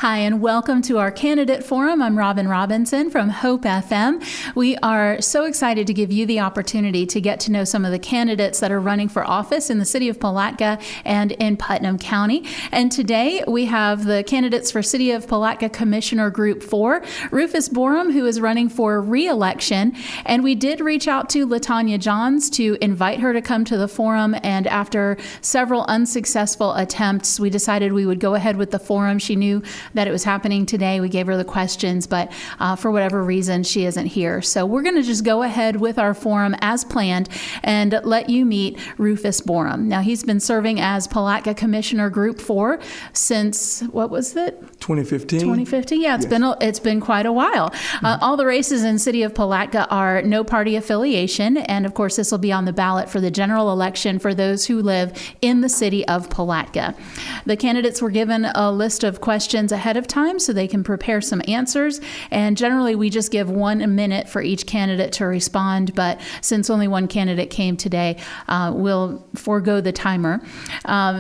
Hi, and welcome to our Candidate Forum. I'm Robin Robinson from Hope FM. We are so excited to give you the opportunity to get to know some of the candidates that are running for office in the city of Palatka and in Putnam County. And today we have the candidates for City of Palatka Commissioner Group 4, Rufus Borom, who is running for re-election. And we did reach out to LaTanya Johns to invite her to come to the forum. And after several unsuccessful attempts, we decided we would go ahead with the forum. She knew that it was happening today. We gave her the questions, but for whatever reason, she isn't here. So we're going to just go ahead with our forum as planned and let you meet Rufus Borom. Now, he's been serving as Palatka Commissioner Group 4 since, what was it? 2015. 2015, yeah, it's been quite a while. All the races in City of Palatka are no party affiliation, and of course, this will be on the ballot for the general election for those who live in the city of Palatka. The candidates were given a list of questions ahead of time so they can prepare some answers, and generally we just give 1 minute for each candidate to respond, but since only one candidate came today, we'll forego the timer.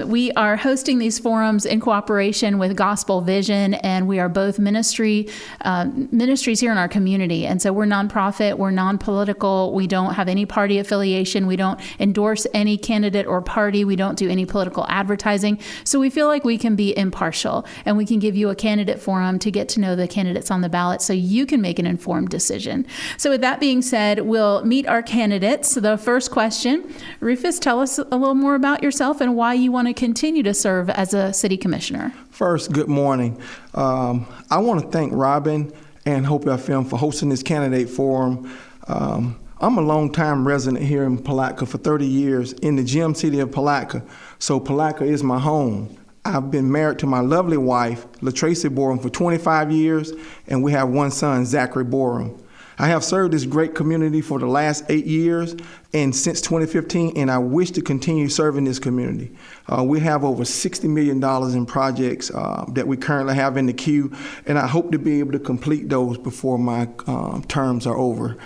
We are hosting these forums in cooperation with Gospel Vision, and we are both ministries here in our community, and so we're nonprofit, we're non-political, we don't have any party affiliation, we don't endorse any candidate or party, we don't do any political advertising, so we feel like we can be impartial, and we can give you a candidate forum to get to know the candidates on the ballot so you can make an informed decision. So with that being said, we'll meet our candidates. The first question, Rufus, tell us a little more about yourself and why you want to continue to serve as a city commissioner. First, good morning. I want to thank Robin and Hope FM for hosting this candidate forum. I'm a longtime resident here in Palatka for 30 years in the gem city of Palatka, so Palatka is my home. I've been married to my lovely wife, LaTracy Borom, for 25 years, and we have one son, Zachary Borom. I have served this great community for the last 8 years and since 2015, and I wish to continue serving this community. We have over $60 million in projects that we currently have in the queue, and I hope to be able to complete those before my terms are over.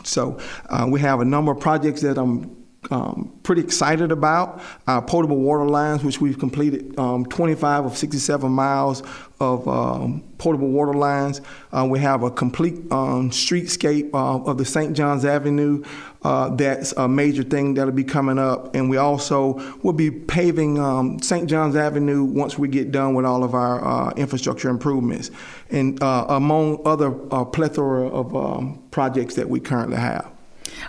So we have a number of projects that I'm pretty excited about. Our potable water lines, which we've completed 25 of 67 miles of potable water lines. We have a complete streetscape of the St. John's Avenue. That's a major thing that'll be coming up. And we also will be paving St. John's Avenue once we get done with all of our infrastructure improvements, and among other plethora of projects that we currently have.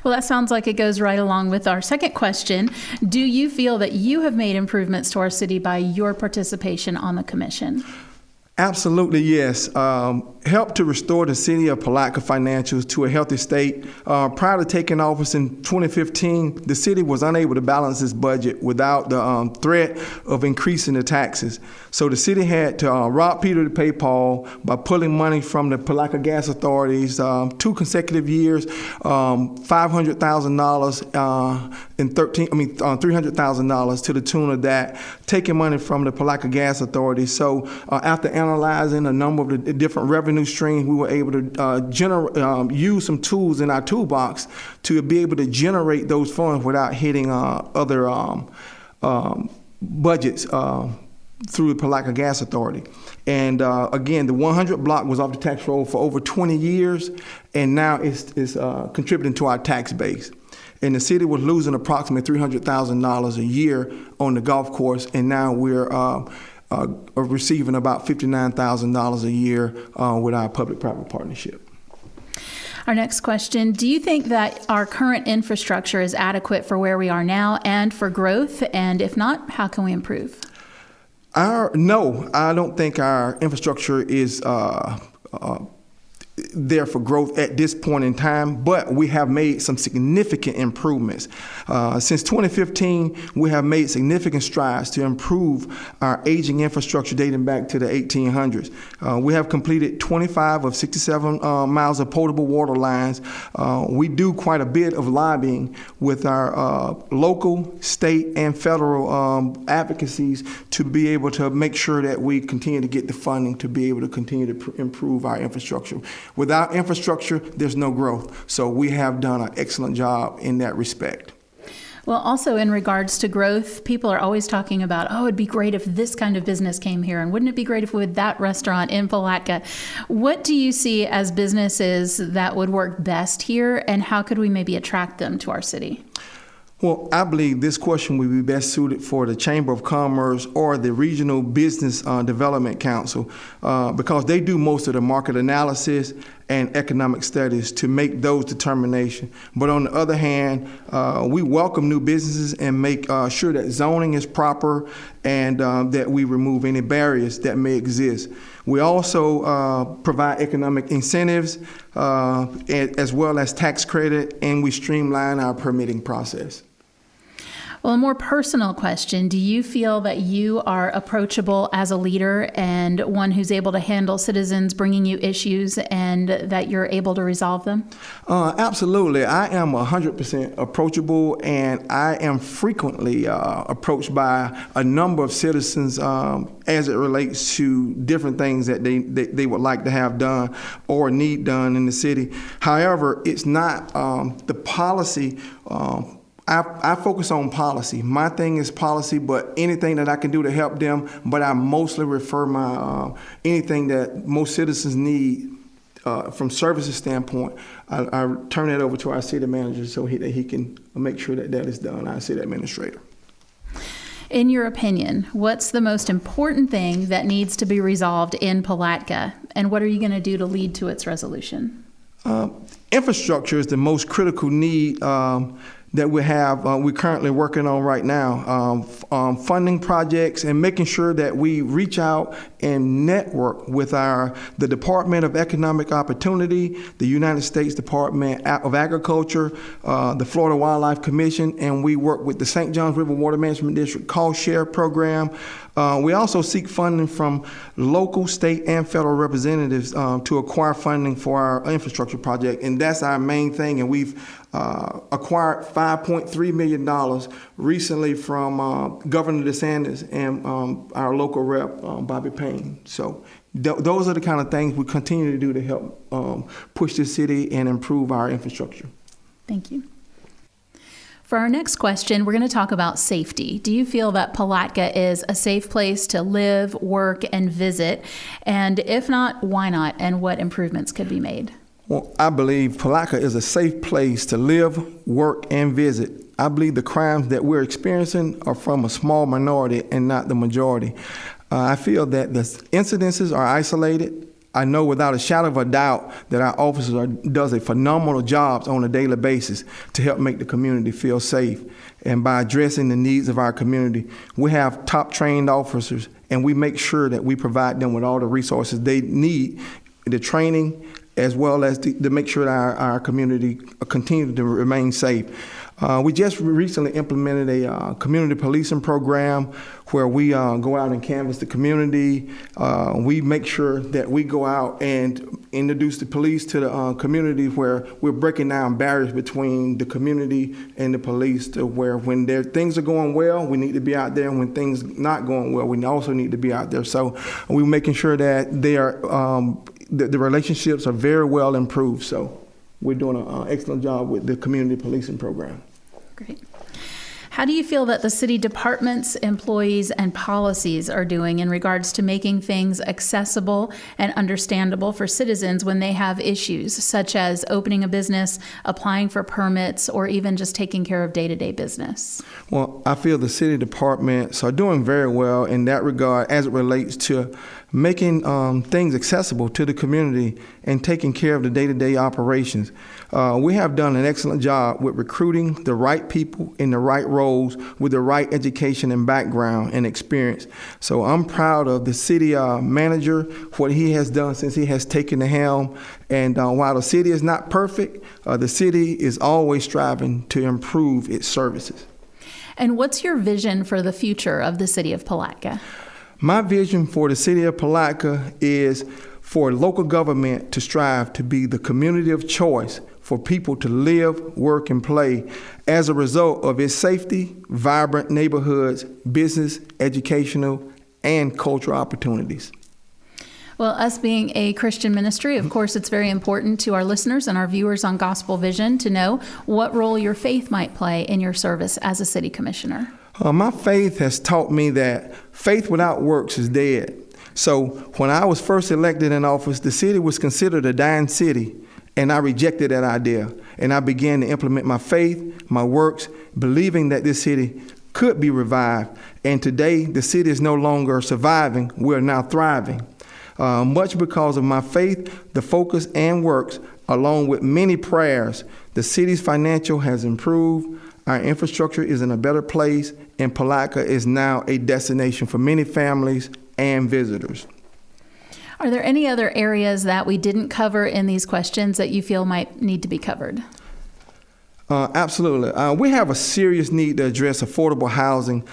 Well, that sounds like it goes right along with our second question. Do you feel that you have made improvements to our city by your participation on the commission? Absolutely, yes. Helped to restore the city of Palatka financials to a healthy state. Prior to taking office in 2015, the city was unable to balance its budget without the threat of increasing the taxes. So the city had to rob Peter to pay Paul by pulling money from the Palatka gas authorities 2 consecutive years, $500,000 $300,000 to the tune of that, taking money from the Palatka gas authorities. So after analyzing a number of the different revenue streams, we were able to use some tools in our toolbox to be able to generate those funds without hitting other budgets through the Palatka Gas Authority. And again, the 100 block was off the tax roll for over 20 years, and now it's contributing to our tax base. And the city was losing approximately $300,000 a year on the golf course, and now we're receiving about $59,000 a year with our public-private partnership. Our next question, do you think that our current infrastructure is adequate for where we are now and for growth? And if not, how can we improve? No, I don't think our infrastructure is there for growth at this point in time, but we have made some significant improvements. Since 2015, we have made significant strides to improve our aging infrastructure dating back to the 1800s. We have completed 25 of 67 miles of potable water lines. We do quite a bit of lobbying with our local, state, and federal advocacies to be able to make sure that we continue to get the funding to be able to continue to improve our infrastructure. Without infrastructure, there's no growth. So we have done an excellent job in that respect. Well, also in regards to growth, people are always talking about, oh, it'd be great if this kind of business came here, and wouldn't it be great if we had that restaurant in Palatka? What do you see as businesses that would work best here, and how could we maybe attract them to our city? Well, I believe this question would be best suited for the Chamber of Commerce or the Regional Business Development Council because they do most of the market analysis and economic studies to make those determinations. But on the other hand, we welcome new businesses and make sure that zoning is proper and that we remove any barriers that may exist. We also provide economic incentives as well as tax credit, and we streamline our permitting process. Well, a more personal question. Do you feel that you are approachable as a leader and one who's able to handle citizens bringing you issues and that you're able to resolve them? Absolutely. I am 100% approachable, and I am frequently approached by a number of citizens as it relates to different things that they would like to have done or need done in the city. However, it's not the policy. I focus on policy. My thing is policy, but anything that I can do to help them, but I mostly refer my anything that most citizens need from services standpoint, I turn that over to our city manager so that he can make sure that that is done, our city administrator. In your opinion, what's the most important thing that needs to be resolved in Palatka, and what are you going to do to lead to its resolution? Infrastructure is the most critical need that we're currently working on right now, funding projects and making sure that we reach out and network with the Department of Economic Opportunity, the United States Department of Agriculture, the Florida Wildlife Commission, and we work with the St. Johns River Water Management District Cost Share Program. We also seek funding from local, state, and federal representatives to acquire funding for our infrastructure project, and that's our main thing. And we've acquired $5.3 million recently from Governor DeSantis and our local rep, Bobby Payne. So those are the kind of things we continue to do to help push the city and improve our infrastructure. Thank you. For our next question, we're going to talk about safety. Do you feel that Palatka is a safe place to live, work, and visit? And if not, why not? And what improvements could be made? Well, I believe Palatka is a safe place to live, work, and visit. I believe the crimes that we're experiencing are from a small minority and not the majority. I feel that the incidences are isolated. I know without a shadow of a doubt that our officers does a phenomenal job on a daily basis to help make the community feel safe. And by addressing the needs of our community, we have top trained officers, and we make sure that we provide them with all the resources they need, the training, as well as to make sure that our community continue to remain safe. We just recently implemented a community policing program where we go out and canvass the community. We make sure that we go out and introduce the police to the community, where we're breaking down barriers between the community and the police, to where when things are going well, we need to be out there, and when things not going well, we also need to be out there. So we're making sure that they are the relationships are very well improved. So we're doing an excellent job with the community policing program. Great. How do you feel that the city departments, employees, and policies are doing in regards to making things accessible and understandable for citizens when they have issues, such as opening a business, applying for permits, or even just taking care of day-to-day business? Well, I feel the city departments are doing very well in that regard as it relates to making things accessible to the community and taking care of the day-to-day operations. We have done an excellent job with recruiting the right people in the right roles with the right education and background and experience. So I'm proud of the city manager, what he has done since he has taken the helm. And while the city is not perfect, the city is always striving to improve its services. And what's your vision for the future of the city of Palatka? My vision for the city of Palatka is for local government to strive to be the community of choice for people to live, work, and play as a result of its safety, vibrant neighborhoods, business, educational, and cultural opportunities. Well, us being a Christian ministry, of course, it's very important to our listeners and our viewers on Gospel Vision to know what role your faith might play in your service as a city commissioner. My faith has taught me that faith without works is dead. So when I was first elected in office, the city was considered a dying city, and I rejected that idea. And I began to implement my faith, my works, believing that this city could be revived. And today, the city is no longer surviving, we're now thriving. Much because of my faith, the focus and works, along with many prayers, the city's financial has improved. Our infrastructure is in a better place, and Palatka is now a destination for many families and visitors. Are there any other areas that we didn't cover in these questions that you feel might need to be covered? Absolutely. We have a serious need to address affordable housing.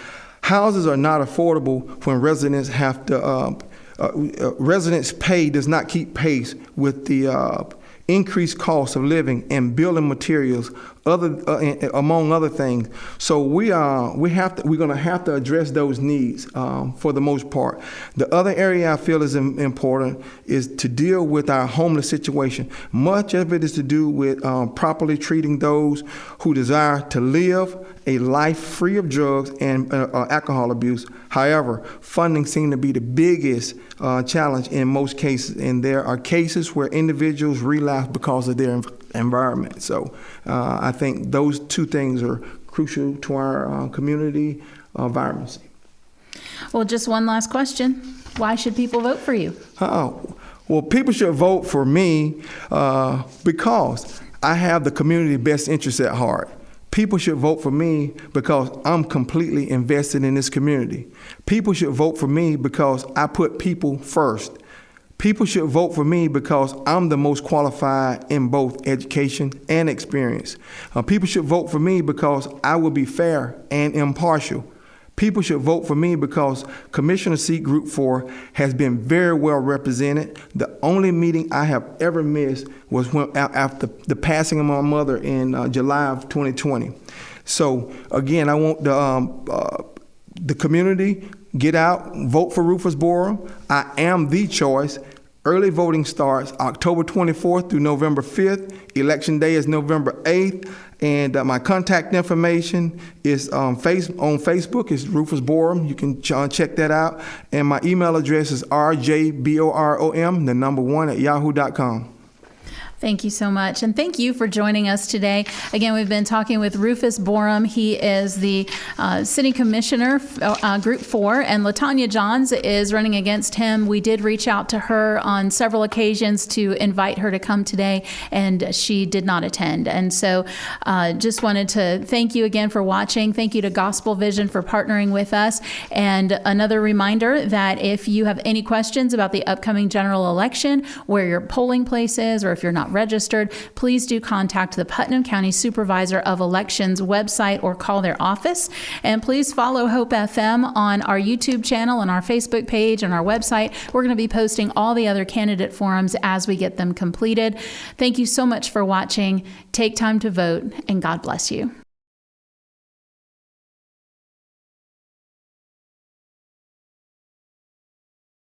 Houses are not affordable when residents have to, residents' pay does not keep pace with the increased cost of living and building materials, among other things. So we're going to have to address those needs for the most part. The other area I feel is important is to deal with our homeless situation. Much of it is to do with properly treating those who desire to live a life free of drugs and alcohol abuse. However, funding seems to be the biggest challenge in most cases, and there are cases where individuals relapse because of their environment. So I think those two things are crucial to our community vibrancy. Well, just one last question. Why should people vote for you? Well, people should vote for me because I have the community best interests at heart. People should vote for me because I'm completely invested in this community. People should vote for me because I put people first. People should vote for me because I'm the most qualified in both education and experience. People should vote for me because I will be fair and impartial. People should vote for me because Commissioner Seat Group 4 has been very well represented. The only meeting I have ever missed was after the passing of my mother in July of 2020. So again, I want the community, get out, vote for Rufus Borom. I am the choice. Early voting starts October 24th through November 5th. Election day is November 8th. And my contact information is on Facebook. It's Rufus Borom. You can check that out. And my email address is rjborom1@yahoo.com. Thank you so much. And thank you for joining us today. Again, we've been talking with Rufus Borom. He is the City Commissioner, Group 4, and LaTanya Johns is running against him. We did reach out to her on several occasions to invite her to come today, and she did not attend. And so just wanted to thank you again for watching. Thank you to Gospel Vision for partnering with us. And another reminder that if you have any questions about the upcoming general election, where your polling place is, or if you're not registered, please do contact the Putnam County Supervisor of Elections website or call their office. And please follow Hope FM on our YouTube channel and our Facebook page and our website. We're going to be posting all the other candidate forums as we get them completed. Thank you so much for watching. Take time to vote, and God bless you.